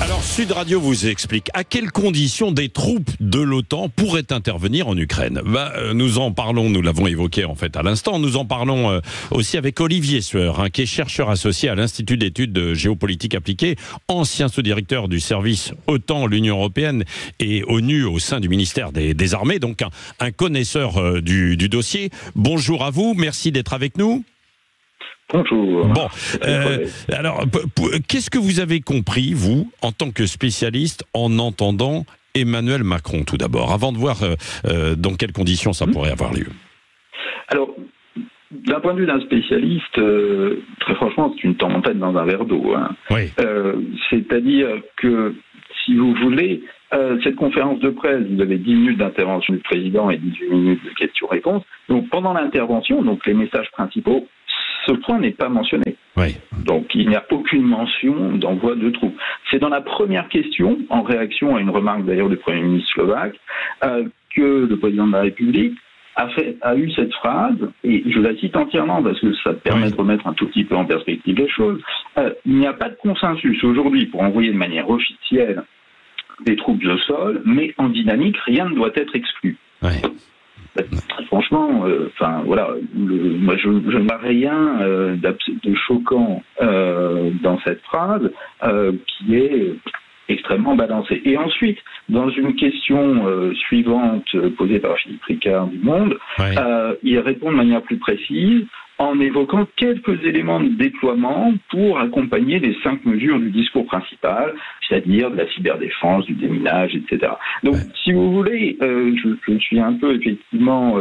Alors Sud Radio vous explique à quelles conditions des troupes de l'OTAN pourraient intervenir en Ukraine. Nous en parlons, nous l'avons évoqué en fait à l'instant, nous en parlons aussi avec Olivier Sueur, qui est chercheur associé à l'Institut d'études de géopolitique appliquée, ancien sous-directeur du service OTAN, l'Union européenne et ONU au sein du ministère des Armées, donc un connaisseur du dossier. Bonjour à vous, merci d'être avec nous. Bonjour. Bon, alors, qu'est-ce que vous avez compris, vous, en tant que spécialiste, en entendant Emmanuel Macron, tout d'abord, avant de voir dans quelles conditions ça pourrait avoir lieu? Alors, d'un point de vue d'un spécialiste, très franchement, c'est une tempête dans un verre d'eau. Hein. Oui. C'est-à-dire que, si vous voulez, cette conférence de presse, vous avez 10 minutes d'intervention du président et 18 minutes de questions-réponses. Donc, pendant l'intervention, donc les messages principaux, ce point n'est pas mentionné. Oui. Donc, il n'y a aucune mention d'envoi de troupes. C'est dans la première question, en réaction à une remarque d'ailleurs du Premier ministre slovaque, que le président de la République a eu cette phrase, et je la cite entièrement parce que ça permet de remettre un tout petit peu en perspective les choses. Il n'y a pas de consensus aujourd'hui pour envoyer de manière officielle des troupes au sol, mais en dynamique, rien ne doit être exclu. Oui. Franchement, voilà, moi je ne vois rien de choquant dans cette phrase qui est extrêmement balancée. Et ensuite, dans une question suivante posée par Philippe Ricard du Monde, il répond de manière plus précise en évoquant quelques éléments de déploiement pour accompagner les 5 mesures du discours principal, c'est-à-dire de la cyberdéfense, du déminage, etc. Donc, si vous voulez, je suis un peu effectivement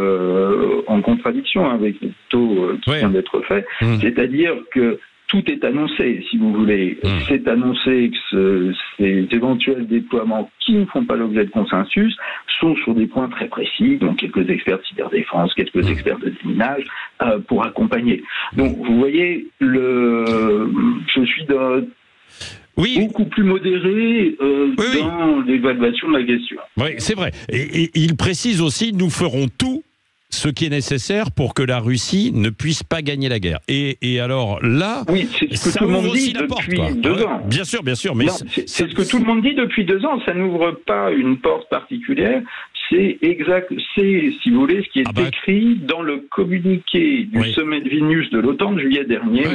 en contradiction avec le taux qui vient d'être fait, c'est-à-dire que tout est annoncé, si vous voulez. C'est annoncé que ces éventuels déploiements qui ne font pas l'objet de consensus sont sur des points très précis, donc quelques experts de cyberdéfense, quelques experts de déminage, pour accompagner. Donc, vous voyez, je suis beaucoup plus modéré dans l'évaluation de la question. Oui, c'est vrai. Et il précise aussi, nous ferons tout ce qui est nécessaire pour que la Russie ne puisse pas gagner la guerre. Et alors là, c'est ce que tout le monde dit depuis 2 ans. Bien sûr, mais c'est ce que tout le monde dit depuis 2 ans. Ça n'ouvre pas une porte particulière. C'est exact. C'est, si vous voulez, ce qui est écrit dans le communiqué du sommet de Vilnius de l'OTAN de juillet dernier.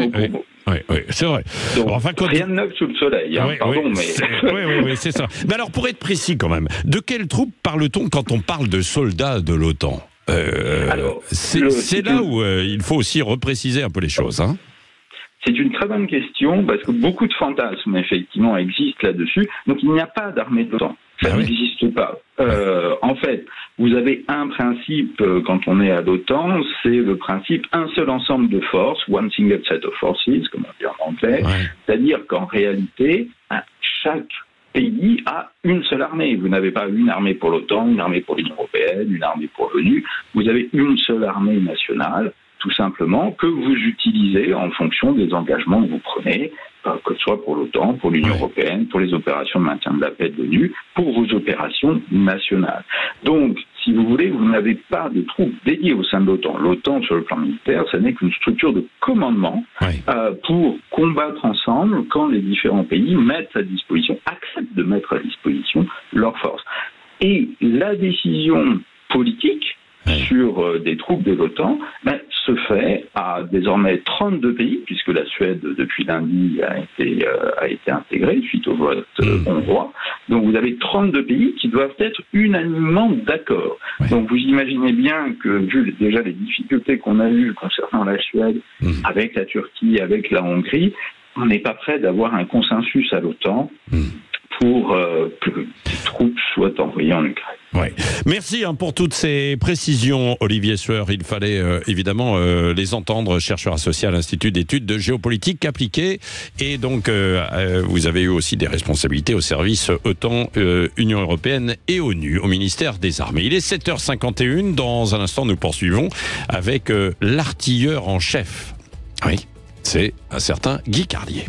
Oui, c'est vrai. Donc, rien de neuf sous le soleil. Oui, c'est ça. Mais alors, pour être précis quand même, de quelles troupes parle-t-on quand on parle de soldats de l'OTAN? C'est là où il faut aussi repréciser un peu les choses. Hein. C'est une très bonne question, parce que beaucoup de fantasmes, effectivement, existent là-dessus. Donc, il n'y a pas d'armée de l'OTAN. Ça n'existe pas. En fait, vous avez un principe quand on est à l'OTAN, c'est le principe un seul ensemble de forces, one single set of forces, comme on dit en anglais. C'est-à-dire qu'en réalité, chaque pays a une seule armée. Vous n'avez pas une armée pour l'OTAN, une armée pour l'Union européenne, une armée pour l'ONU. Vous avez une seule armée nationale, tout simplement, que vous utilisez en fonction des engagements que vous prenez, que ce soit pour l'OTAN, pour l'Union européenne, pour les opérations de maintien de la paix de l'ONU, pour vos opérations nationales. Donc, si vous voulez, vous n'avez pas de troupes dédiées au sein de l'OTAN. L'OTAN, sur le plan militaire, ce n'est qu'une structure de commandement pour combattre ensemble quand les différents pays acceptent de mettre à disposition leurs forces. Et la décision politique sur des troupes de l'OTAN se fait à désormais 32 pays, puisque la Suède, depuis lundi, a été intégrée suite au vote hongrois. Donc vous avez 32 pays qui doivent être unanimement d'accord. Donc vous imaginez bien que, vu déjà les difficultés qu'on a eues concernant la Suède, avec la Turquie, avec la Hongrie, on n'est pas prêt d'avoir un consensus à l'OTAN pour que les troupes soient envoyées en Ukraine. Merci pour toutes ces précisions, Olivier Sueur. Il fallait évidemment les entendre, chercheur associé à l'Institut d'études de géopolitique appliquée. Et donc, vous avez eu aussi des responsabilités au service OTAN, Union européenne et ONU, au ministère des Armées. Il est 7h51. Dans un instant, nous poursuivons avec l'artilleur en chef. Oui, c'est un certain Guy Carlier.